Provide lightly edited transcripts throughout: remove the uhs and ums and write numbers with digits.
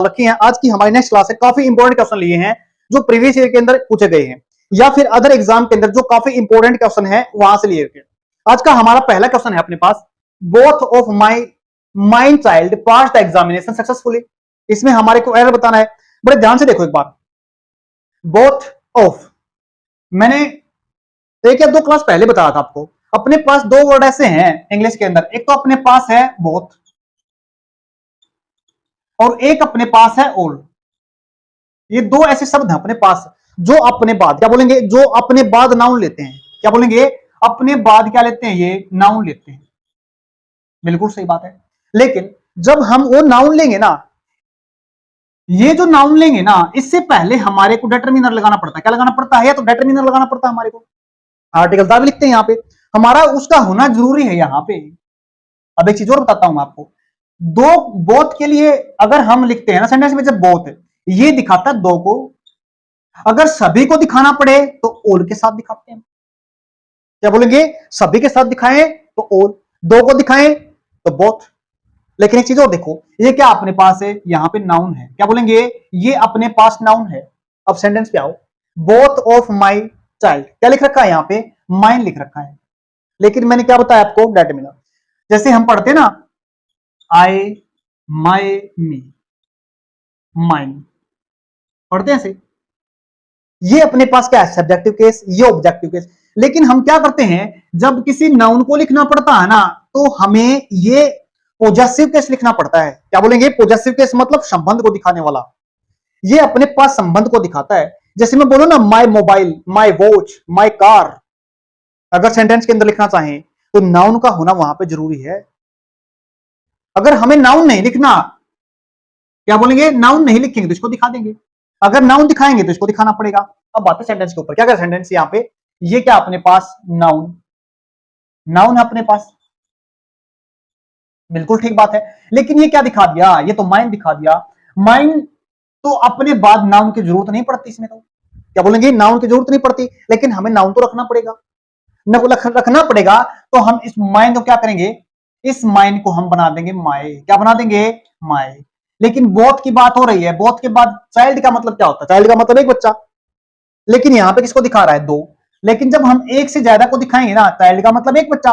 रखी हैं। आज की हमारी नेक्स्ट क्लास है, काफी इंपॉर्टेंट क्वेश्चन लिए हैं जो प्रीवियस ईयर के अंदर पूछे गए हैं या फिर अदर एग्जाम के अंदर जो काफी इंपॉर्टेंट क्वेश्चन है वहां से लिए गए। आज का हमारा पहला क्वेश्चन है अपने पास, both of my child pass the examination successfully. इसमें हमारे को एरर बताना है। बड़े ध्यान से देखो एक बार, बोथ ऑफ, मैंने एक या दो क्लास पहले बताया था आपको, अपने पास दो वर्ड ऐसे हैं इंग्लिश के अंदर, एक तो अपने पास है बोथ और एक अपने पास है ऑल। ये दो ऐसे शब्द हैं अपने पास जो अपने बाद क्या बोलेंगे, जो अपने बाद नाउन लेते हैं। क्या बोलेंगे, अपने बाद क्या लेते हैं, ये नाउन लेते हैं। बिल्कुल सही बात है। लेकिन जब हम वो नाउन लेंगे ना, ये जो नाउन लेंगे ना, इससे पहले हमारे को डिटरमिनर लगाना पड़ता है। क्या लगाना पड़ता है, तो डिटरमिनर लगाना पड़ता है हमारे को। आर्टिकल भी लिखते हैं यहाँ पे, हमारा उसका होना जरूरी है यहाँ पे। अब एक चीज और बताता हूं आपको, दो बोथ के लिए अगर हम लिखते हैं ना सेंटेंस में, जब बोथ ये दिखाता है दो को, अगर सभी को दिखाना पड़े तो ऑल के साथ दिखाते हैं। क्या बोलेंगे, सभी के साथ दिखाएं तो ऑल, दो को दिखाएं तो बोथ। लेकिन एक चीज और देखो, ये क्या अपने पास है, यहां पे नाउन है। क्या बोलेंगे, ये अपने पास नाउन है। अब सेंटेंस पे आओ, बोथ ऑफ माई चाइल्ड, क्या लिख रखा है यहाँ पे, माइन लिख रखा है। लेकिन मैंने क्या बताया आपको, डिटरमिनर। जैसे हम पढ़ते ना, आई, माई, मी, माइन, पढ़ते हैं ऐसे। ये अपने पास क्या है, सब्जेक्टिव केस, ये ऑब्जेक्टिव केस। लेकिन हम क्या करते हैं, जब किसी नाउन को लिखना पड़ता है ना, तो हमें ये पोजेसिव केस लिखना पड़ता है। क्या बोलेंगे, पोजेसिव केस मतलब संबंध को दिखाने वाला। ये अपने पास संबंध को दिखाता है। जैसे मैं बोलूं ना, my mobile, my watch, my car, अगर सेंटेंस के अंदर लिखना चाहें तो नाउन का होना वहां पे जरूरी है। अगर हमें नाउन नहीं लिखना, क्या बोलेंगे, नाउन नहीं लिखेंगे तो इसको दिखा देंगे, अगर नाउन दिखाएंगे तो इसको दिखाना पड़ेगा। अब बात है सेंटेंस के ऊपर, क्या क्या सेंटेंस यहाँ पे, ये क्या अपने पास नाउन, नाउन है अपने पास, बिल्कुल ठीक बात है। लेकिन ये क्या दिखा दिया, ये तो माइन दिखा दिया। माइन तो अपने बाद नाउन की जरूरत नहीं पड़ती इसमें, तो क्या बोलेंगे, नाउन की जरूरत नहीं पड़ती, लेकिन हमें नाउन तो रखना पड़ेगा। रखना पड़ेगा तो हम इस माइन को क्या करेंगे, इस माइन को हम बना देंगे माए। क्या बना देंगे, माए। लेकिन बोथ की बात हो रही है, बोथ के बाद चाइल्ड का मतलब क्या होता है, चाइल्ड का मतलब एक बच्चा। लेकिन यहां पे किसको दिखा रहा है, दो। लेकिन जब हम एक से ज्यादा को दिखाएंगे ना, चाइल्ड का मतलब एक बच्चा,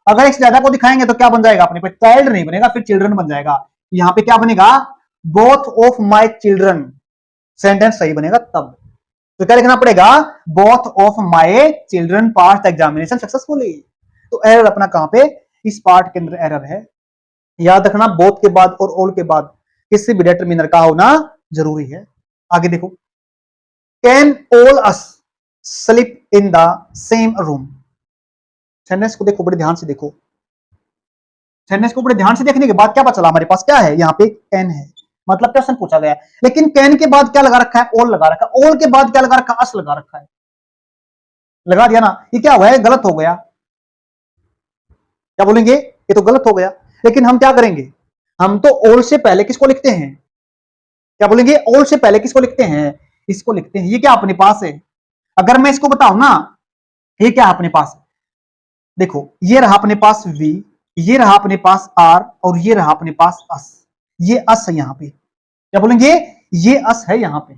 अगर एक से ज्यादा को दिखाएंगे तो क्या बन जाएगा अपने पे, चाइल्ड नहीं बनेगा, फिर चिल्ड्रन बन जाएगा। यहां पे क्या बनेगा, both of my children, sentence सही बनेगा तब। तो क्या लिखना पड़ेगा, both of my children pass the examination successfully. तो एरर अपना कहां पे, इस पार्ट के अंदर एरर है। याद रखना, बोथ के बाद और ऑल के बाद किसी भी डिटरमिनर का होना जरूरी है। आगे देखो, can all us sleep in the same room. Sentence को देखो, बड़े ध्यान से देखो, सेंटेंस को बड़े ध्यान से देखने के बाद क्या पता चला, हमारे पास क्या है, यहाँ पे कैन है, मतलब क्वेश्चन पूछा गया है। लेकिन कैन के बाद क्या लगा रखा है, ऑल लगा रखा है। ऑल के बाद क्या लगा रखा है, अस लगा रखा है। लगा दिया ना, ये क्या हुआ है, गलत हो गया। क्या बोलेंगे, ये तो गलत हो गया। लेकिन हम क्या करेंगे, हम तो ऑल से पहले किसको लिखते हैं, क्या बोलेंगे, ऑल से पहले किसको लिखते हैं, इसको लिखते हैं। ये क्या अपने पास है, अगर मैं इसको बताऊं ना, ये क्या अपने पास, देखो ये रहा अपने पास वी, ये रहा अपने पास आर, और ये रहा अपने पास अस। ये अस है यहां पे, क्या बोलेंगे, ये अस है यहां पे।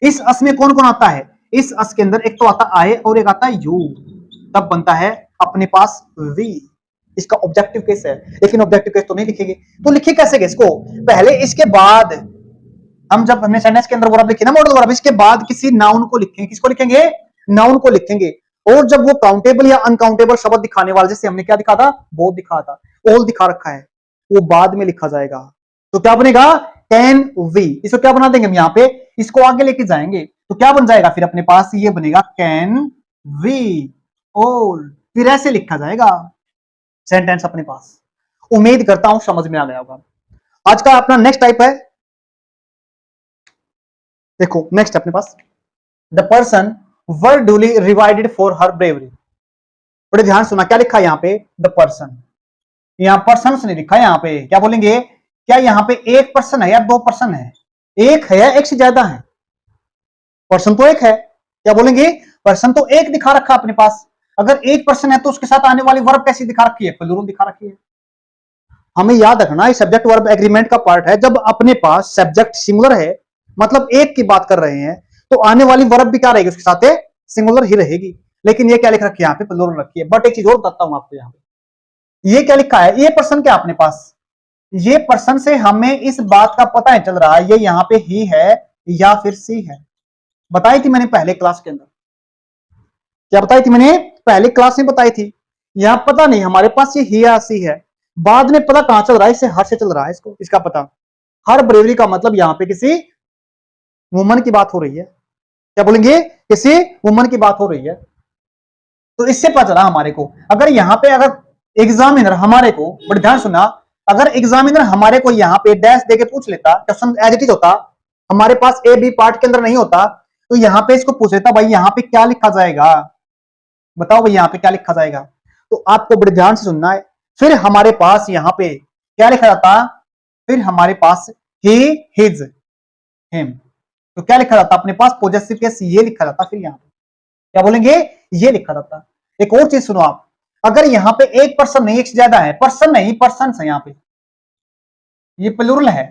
इस अस में कौन कौन आता है, इस अस के अंदर एक तो आता आई और एक आता है यू, तब बनता है अपने पास वी। इसका ऑब्जेक्टिव केस है, लेकिन ऑब्जेक्टिव केस तो नहीं लिखेंगे, तो लिखे कैसे इसको, पहले इसके बाद हम जब हमने सेंटेंस के अंदर वर्ब लिखे ना, मॉडल वर्ब, इसके बाद किसी नाउन को लिखेंगे। किसको लिखेंगे, नाउन को लिखेंगे। और जब वो काउंटेबल या अनकाउंटेबल शब्द दिखाने वाले, जैसे हमने क्या दिखा था, बोथ दिखा था, ऑल दिखा रखा है, वो बाद में लिखा जाएगा। तो क्या बनेगा, कैन वी, इसको क्या बना देंगे हम यहाँ पे, इसको आगे लेके जाएंगे तो क्या बन जाएगा फिर अपने पास, ये बनेगा कैन वी ऑल, फिर ऐसे लिखा जाएगा सेंटेंस अपने पास। उम्मीद करता हूं समझ में आ गया होगा। आज का अपना नेक्स्ट टाइप है, देखो नेक्स्ट अपने पास, the person were duly rewarded for her bravery. बड़े ध्यान सुना, क्या लिखा है यहाँ पे, द पर्सन, यहाँ पर्सन नहीं लिखा है यहाँ पे। क्या बोलेंगे, क्या यहाँ पे एक पर्सन है या दो पर्सन है, एक है या एक से ज्यादा है, पर्सन तो एक है। क्या बोलेंगे, पर्सन तो एक दिखा रखा अपने पास। अगर एक पर्सन है तो उसके साथ आने वाली वर्ब कैसी दिखा रखी है, प्लूरल दिखा रखी है। हमें याद रखना ये सब्जेक्ट वर्ब एग्रीमेंट का पार्ट है। जब अपने पास सब्जेक्ट सिंगुलर है, मतलब एक की बात कर रहे हैं, तो आने वाली वर्ब भी क्या रहेगी उसके साथ, सिंगुलर ही रहेगी। लेकिन ये क्या लिख रखी है यहाँ पे, प्लूरल रखी है। बट एक चीज और बताता हूं आपको, यहाँ पे ये क्या लिखा है, ये पर्सन क्या अपने पास, ये पर्सन से हमें इस बात का पता नहीं चल रहा है ये यहाँ पे ही है या फिर सी है। बताई थी मैंने पहले क्लास के अंदर, क्या बताई थी मैंने पहले क्लास में बताई थी। यहां पता नहीं हमारे पास ये ही या सी है, बाद में पता कहां चल रहा है, इससे हर से चल रहा है इसको, इसका पता। हर ब्रेवरी का मतलब यहां पे किसी वुमन की बात हो रही है। क्या बोलेंगे, किसी वुमन की बात हो रही है। तो इससे पता चला हमारे को, अगर यहां पे अगर एग्जामिनर हमारे को, बड़े ध्यान सुना, अगर एग्जामिनर हमारे को यहाँ पे डैश देके पूछ लेता, क्वेश्चन एज इट इज होता, हमारे पास ए बी पार्ट के अंदर नहीं होता, तो यहाँ पे इसको पूछ लेता भाई यहाँ पे क्या लिखा जाएगा, बताओ भाई यहाँ पे क्या लिखा जाएगा। तो आपको बड़े ध्यान से सुनना है। फिर हमारे पास यहाँ पे क्या लिखा जाता, फिर हमारे पास ही हिज हिम, तो क्या लिखा जाता अपने पास, पॉजेसिव केस ये लिखा जाता। फिर यहाँ पे क्या बोलेंगे, ये लिखा जाता। एक और चीज सुनो आप, अगर यहाँ पे एक पर्सन नहीं, एक से ज्यादा है, पर्सन नहीं पर्सन है, यहाँ पे ये प्लूरल है,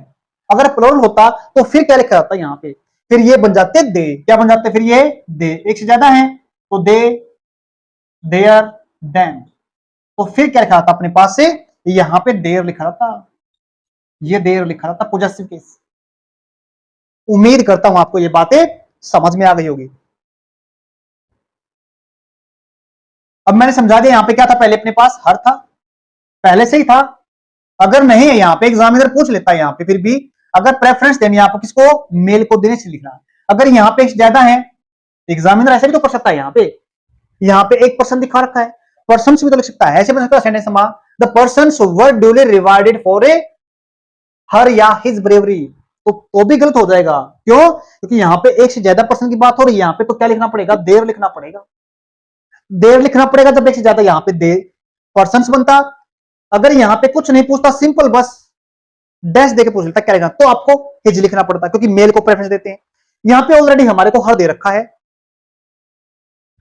अगर प्लूरल होता तो फिर क्या लिखा जाता यहाँ पे, फिर ये बन जाते दे, क्या बन जाते फिर ये दे, एक से ज्यादा है तो दे, देयर, देन, तो फिर क्या लिखा जाता अपने पास से, यहाँ पे देर लिखा था, ये देर लिखा था पॉजेसिव केस। उम्मीद करता हूं आपको ये बातें समझ में आ गई होगी। अब मैंने समझा दिया यहाँ पे क्या था, पहले अपने पास हर था, पहले से ही था। अगर नहीं है यहाँ पे, एग्जामिनर पूछ लेता है यहाँ पे, फिर भी अगर प्रेफरेंस देनी है आपको किसको, मेल को देने से लिखना। अगर यहाँ पे ज्यादा है, एग्जामिनर ऐसे भी तो कर सकता है, यहाँ पे एक पर्सन दिखा रखा है, पर्सन भी तो लिख सकता है, ऐसे बन सकता है सेंटेंस में, the persons were duly rewarded for a her या हिज ब्रेवरी, तो भी गलत हो जाएगा। क्यों, क्योंकि यहाँ पे एक से ज्यादा पर्सन की बात हो रही है यहाँ पे, तो क्या लिखना पड़ेगा, देर लिखना पड़ेगा, देर लिखना पड़ेगा। जब एक से ज्यादा यहाँ पे दे पर्सन्स बनता, अगर यहाँ पे कुछ नहीं पूछता, सिंपल बस डैश देके पूछ लेता क्या लिखना, तो आपको हिज लिखना पड़ता, क्योंकि मेल को प्रेफरेंस देते हैं। यहाँ पे ऑलरेडी हमारे को हर दे रखा है,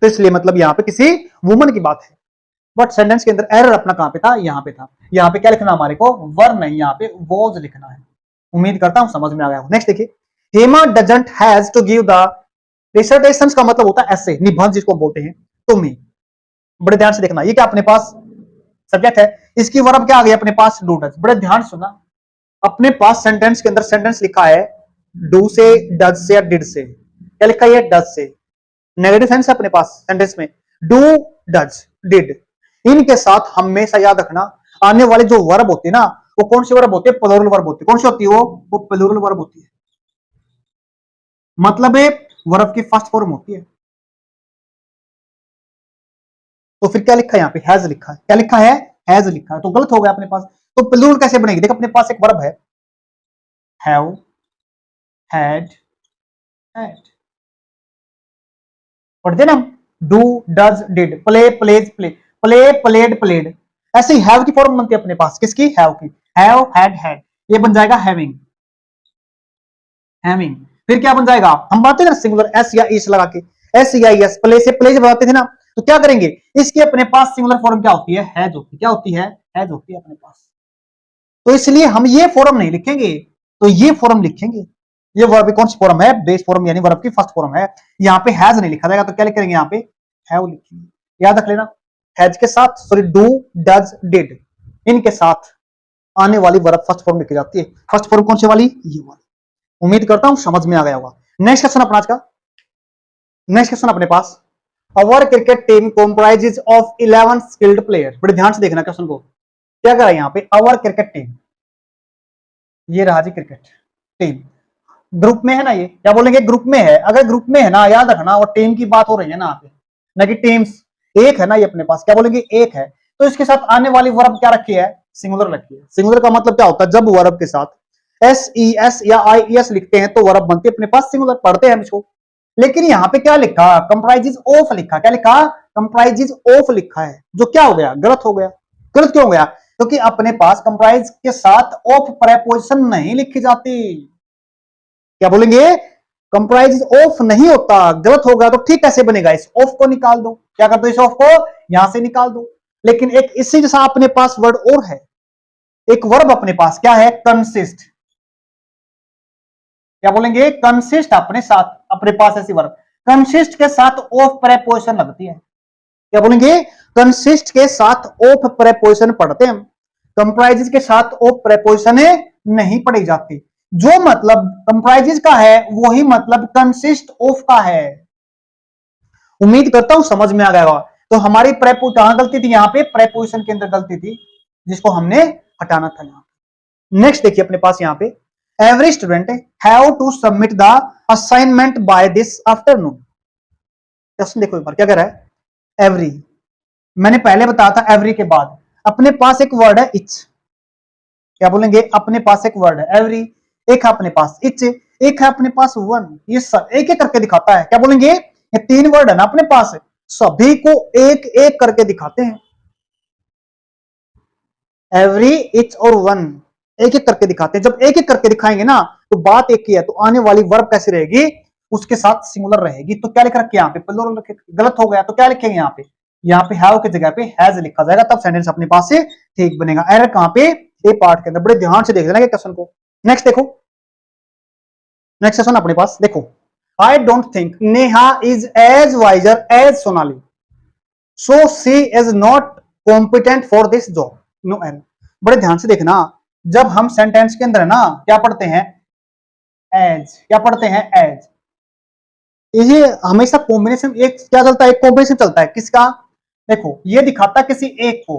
तो इसलिए मतलब यहाँ पे किसी वुमन की बात है। बट सेंटेंस के अंदर एरर अपना कहां पे था, यहाँ पे था। यहाँ पे क्या लिखना हमारे को, वर नहीं, यहाँ पे वॉज लिखना है। उम्मीद करता हूं समझ में आ गया। नेक्स्ट देखिए, Hema doesn't has to give the dissertations का मतलब होता है ऐसे, निबंध जिसको बोलते हैं, तुम्हें बड़े ध्यान से देखना। ये क्या अपने पास सब्जेक्ट है, इसकी वर्ब क्या आ गई अपने पास, डू डज। बड़े ध्यान सुना, अपने पास सेंटेंस के अंदर सेंटेंस लिखा है डू से, डज से या डिड से, क्या लिखा है, डज से। नेगेटिव सेंस है अपने पास सेंटेंस में, डू, डज, डिड। इनके साथ हमेशा याद रखना, आने वाले जो वर्ब होते हैं ना, वो कौन सी वर्ब होते हैं, प्लूरल वर्ब होती है। कौन सी होती है वो प्लूरल वर्ब होती है, मतलब वर्ब की फर्स्ट फॉर्म होती है। तो फिर क्या लिखा है यहाँ पे, हैज लिखा है, क्या लिखा है, हैज लिखा है, तो गलत हो गया अपने पास। तो प्लूरल कैसे बनेगी, देख अपने पास एक वर्ब है, हैव, हैड, हैड, पढ़ते ना, do, does, did, play, plays, play, play, played, played. ऐसे ही हैव की फॉर्म बनती है अपने पास, किसकी, हैव की, हैव, हैड, हैड, ये बन जाएगा हैविंग, हैविंग। फिर क्या बन जाएगा, हम बात ना सिंगुलर एस या इस लगा के, एस या एस, प्ले से प्लेज बनाते थे ना, तो क्या करेंगे, इसके अपने पास सिंगुलर फॉर्म क्या होती है, हैज होती है, क्या होती है, हैज होती है अपने पास। तो इसलिए हम ये फॉर्म नहीं लिखेंगे, तो ये फॉर्म लिखेंगे। ये वर्ब कौन सी फॉर्म है, बेस फॉर्म, यानी वर्ब की फर्स्ट फॉर्म है। यहाँ पे हैज नहीं लिखा जाएगा, तो क्या लिखेंगे यहाँ पे, हैव लिखेंगे। याद रख लेना, हैज के साथ, सॉरी, डू, डज, डिड, इनके साथ आने वाली वर्ब फर्स्ट फॉर्म लिखी जाती है। फर्स्ट फॉर्म कौन सी वाली, ये वाली। उम्मीद करता हूं समझ में आ गया होगा। नेक्स्ट क्वेश्चन अपना आज का, नेक्स्ट क्वेश्चन अपने पास, our cricket team comprises of 11 skilled player. बड़े ध्यान से देखना क्वेश्चन को, क्या करा यहाँ पे, अवर क्रिकेट टीम, ये रहा जी क्रिकेट टीम, ग्रुप में है ना, ये क्या बोलेंगे, ग्रुप में है। अगर ग्रुप में है ना, याद रखना, और टीम की बात हो रही है ना यहाँ पे, ना कि टीम्स, एक है ना ये अपने पास, क्या बोलेंगे, एक है, तो इसके साथ आने वाली वर्ब क्या रखी है, सिंगुलर रखी है। सिंगुलर का मतलब क्या होता है, जब वर्ब के साथ एस ई एस या आई ई एस लिखते हैं तो वर्ब बनती है अपने पास सिंगुलर, पढ़ते हैं हम इसको। लेकिन यहाँ पे क्या लिखा, कंप्राइजेज ऑफ लिखा, क्या लिखा, कंप्राइजेज ऑफ लिखा है, जो क्या हो गया, गलत हो गया। गलत क्यों हो गया, क्योंकि अपने पास कंप्राइज के साथ ऑफ प्रेपोजिशन नहीं लिखी जाती। क्या बोलेंगे, कंप्राइज ऑफ नहीं होता, गलत होगा। तो ठीक कैसे बनेगा, इस ऑफ को निकाल दो, क्या कर दो, इस ऑफ को यहां से निकाल दो। लेकिन एक इसी जैसा अपने पास वर्ड और है, एक वर्ब अपने पास क्या है, कंसिस्ट। क्या बोलेंगे, कंसिस्ट अपने साथ, अपने पास ऐसी वर्ब कंसिस्ट के साथ ऑफ प्रेपोजिशन लगती है। क्या बोलेंगे, कंसिस्ट के साथ ऑफ प्रेपोजिशन पढ़ते हैं। कंप्राइजेस के साथ ऑफ प्रेपोजिशन नहीं पढ़ी जाती। जो मतलब कंप्राइजेस का है वही मतलब कंसिस्ट ऑफ का है। उम्मीद करता हूं समझ में आ गया होगा। तो हमारी प्रेपो कहां गलती थी, यहां पे प्रेपोजिशन के अंदर गलती थी, जिसको हमने हटाना था। यहां नेक्स्ट देखिए अपने पास यहां पे every student have to submit the assignment by this afternoon. Question देखो एक बार क्या कह रहा है, एवरी, मैंने पहले बताया था एवरी के बाद अपने पास एक वर्ड है इच। क्या बोलेंगे, अपने पास एक वर्ड है एवरी, एक है अपने पास इच, एक है अपने पास वन। ये सब एक एक करके दिखाता है। क्या बोलेंगे, ये तीन वर्ड है ना अपने पास, सभी को एक एक करके दिखाते हैं। एवरी, इच और वन एक एक करके दिखाते हैं। जब एक एक करके दिखाएंगे ना तो बात एक ही है, तो आने वाली वर्ब कैसी रहेगी, उसके साथ सिंगुलर रहेगी। तो क्या लिख रखे यहाँ पे, प्लूरल रखे, गलत हो गया तो क्या लिखेंगे यहाँ पे हैव की जगह पे हैज लिखा जाएगा, तब सेंटेंस अपने पास से ठीक बनेगा। एरर कहां पे, ए पार्ट के अंदर। बड़े ध्यान से देख लेना क्वेश्चन को। नेक्स्ट देखो, नेक्स्ट क्वेश्चन अपने पास देखो, I don't think Neha is as wiser as Sonali, so she is not competent for this job. No error. बड़े ध्यान से देखना, जब हम सेंटेंस के अंदर है ना क्या पढ़ते हैं, एज, क्या पढ़ते हैं एज, ये हमेशा कॉम्बिनेशन एक क्या चलता है, एक कॉम्बिनेशन चलता है किसका, देखो ये दिखाता है किसी एक को,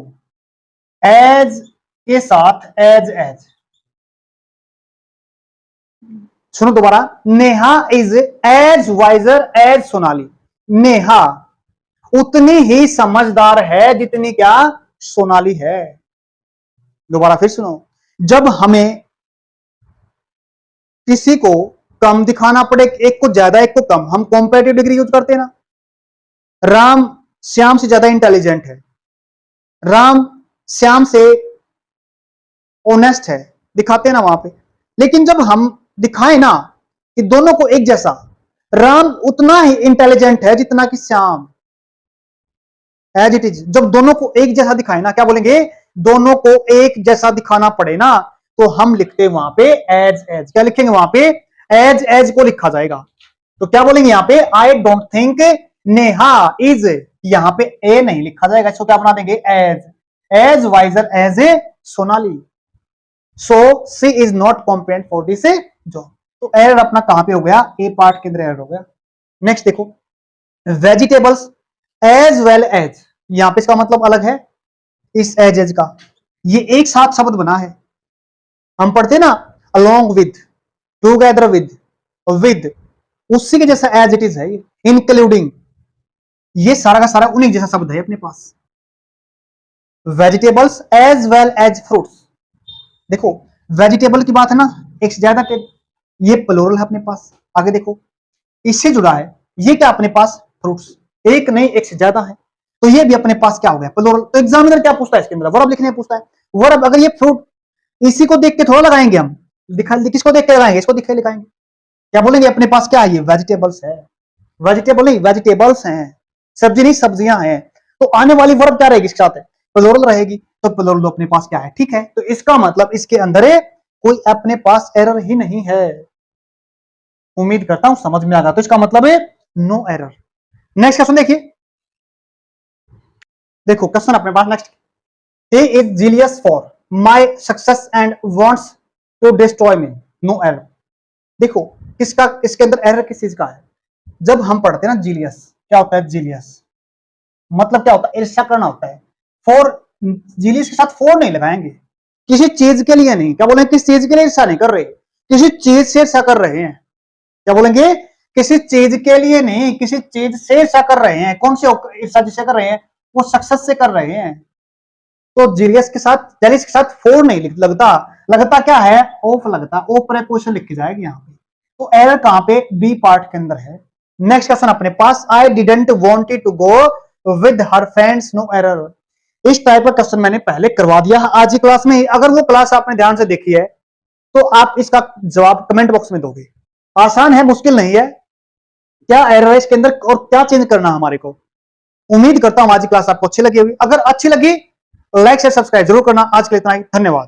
एज के साथ एज एज। सुनो दोबारा, Neha is as wiser as Sonali. Neha उतनी ही समझदार है जितनी क्या सोनाली है। दोबारा फिर सुनो, जब हमें किसी को कम दिखाना पड़े, एक को ज्यादा एक को कम, हम कॉम्पेरेटिव डिग्री यूज करते हैं ना। राम श्याम से ज्यादा इंटेलिजेंट है, राम श्याम से ऑनेस्ट है, दिखाते हैं ना वहां पे। लेकिन जब हम दिखाएं ना कि दोनों को एक जैसा, राम उतना ही इंटेलिजेंट है जितना कि श्याम, एज इट इज। जब दोनों को एक जैसा दिखाए ना, क्या बोलेंगे, दोनों को एक जैसा दिखाना पड़े ना, तो हम लिखते हैं वहां पे एज एज। क्या लिखेंगे वहां पे, एज एज को लिखा जाएगा। तो क्या बोलेंगे यहाँ पे, आई डोंट थिंक नेहा इज, यहां पे ए नहीं लिखा जाएगा, इसको क्या बना देंगे as, as wiser as a Sonali, so she is not competent for this job. तो एरर अपना कहां पे हो गया, ए पार्ट के अंदर एरर हो गया। नेक्स्ट देखो, वेजिटेबल्स एज वेल एज, यहां पे इसका मतलब अलग है इस एज एज का, ये एक साथ शब्द बना है। हम पढ़ते ना अलोंग विद, टुगेदर विद, उसी के जैसा एज इट इज है ये, इंक्लूडिंग, ये सारा का सारा उन्हीं जैसा शब्द है अपने पास। Vegetables as well as fruits, देखो वेजिटेबल की बात है ना, एक से ज्यादा के, ये प्लूरल है अपने पास। आगे देखो इससे जुड़ा है, ये क्या अपने पास फ्रूट्स, एक नहीं एक से ज्यादा है, तो ये भी अपने पास क्या हो गया प्लूरल। तो एग्जामिनर क्या पूछता है इसके अंदर, वर्ब लिखने पूछता है। वर्ब अगर ये फ्रूट, इसी को देख के थोड़ा लगाएंगे हम, किसको देख के लगाएंगे, इसको देख के लगाएंगे। क्या बोलेंगे अपने पास क्या है, ये वेजिटेबल्स है, वेजिटेबल नहीं वेजिटेबल्स हैं, सब्जी नहीं सब्जियां हैं। तो आने वाली वर्ब क्या रहेगी इसके साथ, प्लूरल रहेगी, तो प्लूरल अपने पास क्या है, ठीक है। तो इसका मतलब इसके अंदर कोई अपने पास एरर ही नहीं है। उम्मीद करता हूं समझ में आ गया। तो इसका मतलब है नो एरर। नेक्स्ट क्वेश्चन देखिए, देखो क्वेश्चन अपने पास next, he is jealous for my success and wants to destroy me, no error। देखो किसका, इसके अंदर एरर किस चीज का है, जब हम पढ़ते हैं ना जीलियस, क्या होता है जीलियस, मतलब क्या होता है, ईर्ष्या करना होता है। फॉर, जीलियस के साथ फॉर नहीं लगाएंगे, किसी चीज के लिए नहीं। क्या बोलेंगे, किस चीज के लिए ईर्ष्या नहीं कर रहे, किसी चीज से ईर्ष्या कर रहे हैं। क्या बोलेंगे, किसी चीज के लिए नहीं, किसी चीज से ईर्ष्या कर रहे हैं। कौन से ईर्ष्या जिससे कर रहे हैं, वो सक्सेस से कर रहे हैं। तो जीलियस के साथ, जेलिस के साथ फोर नहीं लगता, लगता क्या है ऑफ लगता, ओ प्रेपोजिशन लिखी जाएगी यहाँ पे। तो एरर कहां पे, बी पार्ट के अंदर है। नेक्स्ट क्वेश्चन अपने पास, I didn't wanted to go with her friends, no error. इस टाइप का क्वेश्चन मैंने पहले करवा दिया आज की क्लास में ही। अगर वो क्लास आपने ध्यान से देखी है तो आप इसका जवाब कमेंट बॉक्स में दोगे। आसान है, मुश्किल नहीं है। क्या एरर है इसके अंदर और क्या चेंज करना हमारे को। उम्मीद करता हूं आज की क्लास आपको अच्छी लगी होगी। अगर अच्छी लगी लाइक से सब्सक्राइब जरूर करना। आज के लिए इतना ही, धन्यवाद।